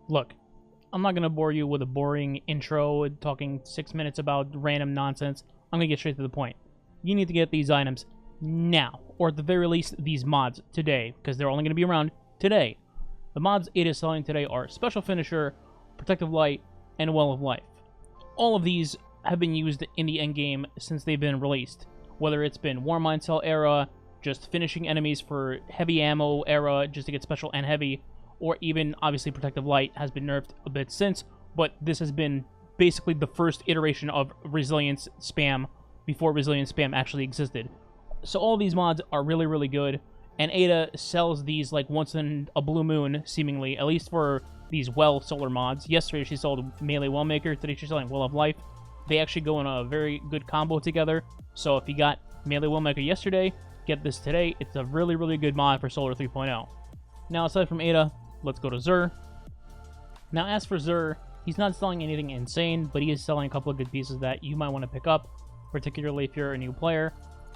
Look, I'm not going to bore you with a boring intro talking 6 minutes about random nonsense. I'm going to get straight to the point. You need to get these items now, or at the very least, these mods today, because they're only going to be around today. The mods Ada is selling today are Special Finisher, Protective Light, and Well of Life. All of these have been used in the endgame since they've been released, whether it's been War Mind Cell era, just finishing enemies for heavy ammo era just to get special and heavy, or even, obviously, Protective Light has been nerfed a bit since, but this has been basically the first iteration of Resilience spam before Resilience spam actually existed. So all these mods are really, really good, and Ada sells these like once in a blue moon, seemingly, at least for these Well Solar mods. Yesterday she sold Melee Wellmaker, today she's selling Well of Life. They actually go in a very good combo together, so if you got Melee Wellmaker yesterday, get this today. It's a really, really good mod for Solar 3.0. Now, aside from Ada, let's go to Xur. Now, as for Xur, he's not selling anything insane, but he is selling a couple of good pieces that you might want to pick up, particularly if you're a new player.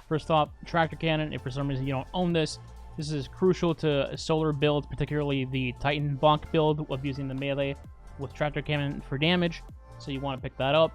First off, Tractor Cannon. If for some reason you don't own this, this is crucial to Solar builds, particularly the Titan Bonk build of using the melee with Tractor Cannon for damage, so you want to pick that up.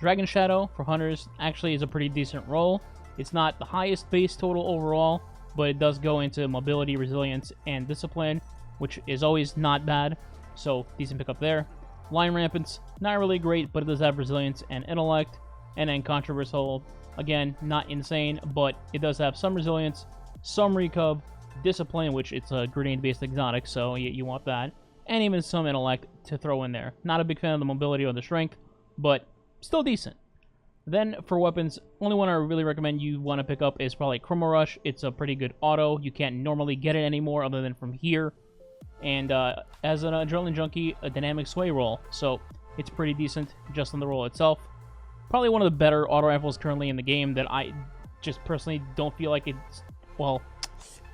Dragon Shadow for Hunters actually is a pretty decent roll. It's not the highest base total overall, but it does go into mobility, resilience, and discipline, which is always not bad, so decent pickup there. Lion Rampants, not really great, but it does have resilience and intellect. And then Controversial, again, not insane, but it does have some resilience, some recov, discipline, which it's a grenade-based exotic, so you want that, and even some intellect to throw in there. Not a big fan of the mobility or the strength, but still decent. Then, for weapons, only one I really recommend you want to pick up is probably Chroma Rush. It's a pretty good auto. You can't normally get it anymore other than from here. And as an Adrenaline Junkie, a dynamic sway roll. So, it's pretty decent just on the roll itself. Probably one of the better auto rifles currently in the game that I just personally don't feel like it's, well,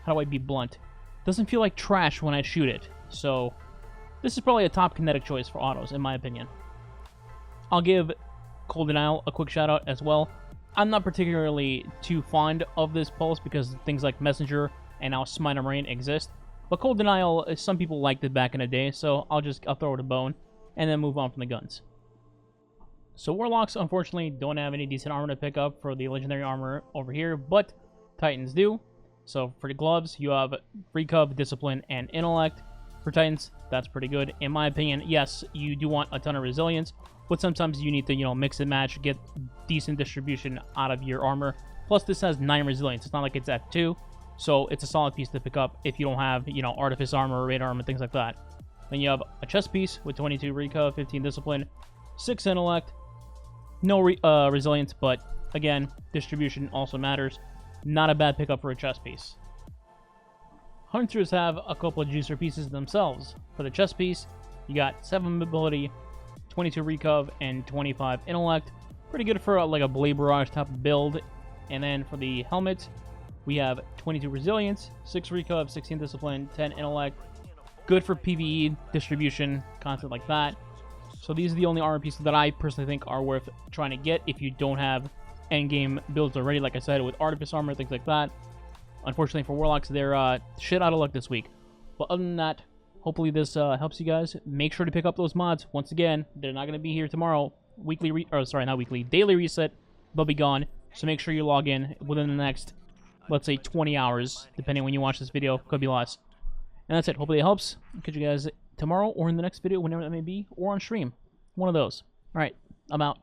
how do I be blunt? Doesn't feel like trash when I shoot it. So, this is probably a top kinetic choice for autos, in my opinion. I'll give Cold Denial a quick shout out as well. I'm not particularly too fond of this pulse because things like Messenger and now Smite and Rain exist. But Cold Denial, some people liked it back in the day, so I'll throw it a bone and then move on from the guns. So Warlocks, unfortunately, don't have any decent armor to pick up for the legendary armor over here, but Titans do. So for the gloves, you have Recov, Discipline, and Intellect. For Titans, that's pretty good. In my opinion, yes, you do want a ton of resilience, but sometimes you need to, mix and match, get decent distribution out of your armor. Plus, this has 9 resilience. It's not like it's at 2, so it's a solid piece to pick up if you don't have, Artifice armor, Radar armor, things like that. Then you have a chest piece with 22 Recov, 15 Discipline, 6 Intellect, no resilience, but again, distribution also matters. Not a bad pickup for a chest piece. Hunters have a couple of juicer pieces themselves. For the chest piece, you got 7 mobility, 22 recov, and 25 intellect. Pretty good for like a Blade Barrage type of build. And then for the helmet, we have 22 resilience, 6 recov, 16 discipline, 10 intellect. Good for PvE distribution, content like that. So these are the only armor pieces that I personally think are worth trying to get if you don't have endgame builds already, like I said, with Artifice armor, things like that. Unfortunately for Warlocks, they're shit out of luck this week. But other than that, hopefully this helps you guys. Make sure to pick up those mods. Once again, they're not going to be here tomorrow. Daily reset. They'll be gone. So make sure you log in within the next, let's say, 20 hours, depending on when you watch this video. Could be less. And that's it. Hopefully it helps. I'll catch you guys tomorrow or in the next video, whenever that may be, or on stream. One of those. All right, I'm out.